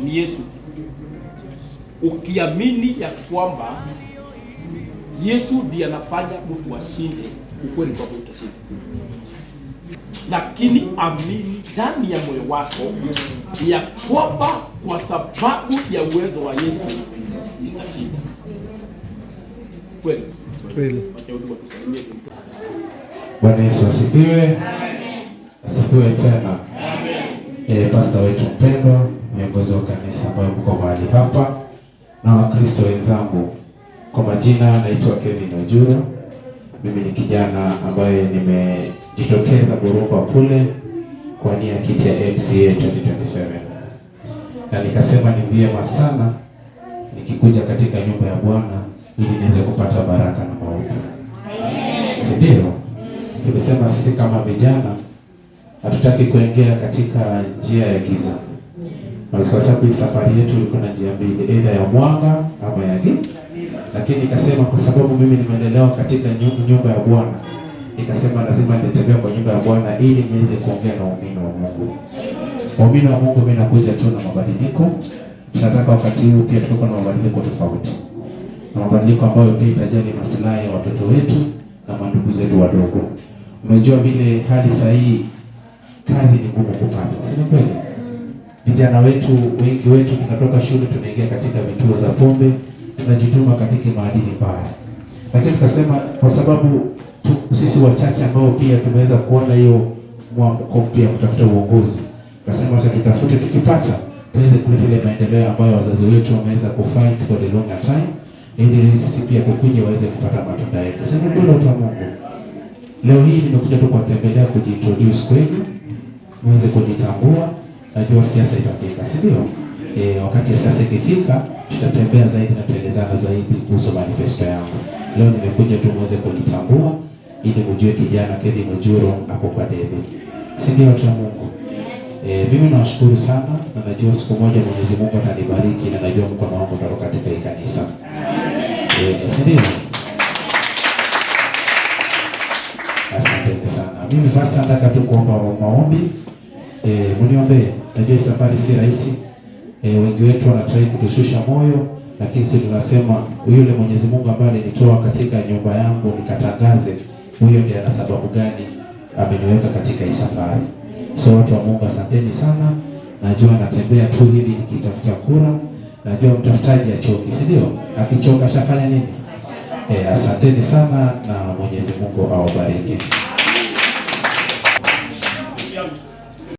ni Yesu. Ukiamini ya kwamba Yesu ndiye anafanya mtu ashinde, ukweli kwamba utashinda. Lakini amini ndani ya moyo wako ya kwamba kwa sababu ya uwezo wa Yesu utashinda. Kweli? Kweli. Bwana Yesu asifiwe. Amen. Asifiwe tena. Amen. Pastor wetu mpendwa, viongozi wa kanisa ambao mko mahali hapa na Wakristo wenzangu, kwa majina naitwa Kevin Ojuro. Mimi ni kijana ambaye nimejitokeza Burumba kule kwa nia kiti ya MCA 2027. Na nikasema ni vyema sana nikikuja katika nyumba ya Bwana ili niweze kupata baraka na maombi. Amen. Si ndio? Tumesema sisi kama vijana hatutaki kuingia katika njia ya giza. Kwa sababu safari yetu ilikuwa na njia mbili, aidha ya mwanga ama ya giza. Lakini nikasema kwa sababu mimi nimelelewa katika nyumba ya Bwana, nikasema lazima nitembee kwa nyumba ya Bwana ili niweze kuongea na waumini wa Mungu. Waumini wa Mungu mimi nakuja tu na mabadiliko. Tunataka wakati huu pia tuko na mabadiliko tofauti. Na mabadiliko ambayo pia itajali maslahi ya watoto wetu na mandugu zetu wadogo. Umejua vile hali sahihi kazi ni ngumu kupata. Si kweli? Vijana wetu wengi wetu tunatoka shule tunaingia katika vituo za pombe, tunajituma katika maadili mbaya. Lakini tukasema kwa sababu sisi wachache ambao pia tumeweza kuona hiyo mwamko pia kutafuta uongozi, tukasema acha tutafute, tukipata tuweze kuleta ile maendeleo ambayo wazazi wetu wameweza kufight for the longer time, ili sisi pia tukuje waweze kupata matunda yetu. Sasa ndio watu wa Mungu. Leo hii nimekuja tu kuwatembelea, kujiintroduce kwenu, muweze kujitambua. Najua siasa itafika, si ndio? Wakati ya siasa ikifika, tutatembea zaidi na tuelezana zaidi kuhusu manifesto yangu. Leo nimekuja tu muweze kunitambua ili mjue kijana Kevin Ojuro hapo kwa debe. Si ndio watu wa Mungu? Mimi nawashukuru sana na najua siku moja Mwenyezi Mungu atanibariki na najua mkono wangu utakuwa katika hii kanisa. Si ndio? Asante sana. Mimi basi nataka tu kuomba maombi. Mniombe. Najua safari si rahisi. Wengi wetu wanataka kutushusha moyo, lakini sisi tunasema yule Mwenyezi Mungu ambaye alinitoa katika nyumba yangu nikatangaze, huyo ndiye ana sababu gani ameniweka katika hii safari. So watu wa Mungu asanteni sana. Najua natembea tu hivi nikitafuta kura. Najua mtafutaji achoki, si ndio? Akichoka shafanya nini? Asanteni sana na Mwenyezi Mungu awabariki.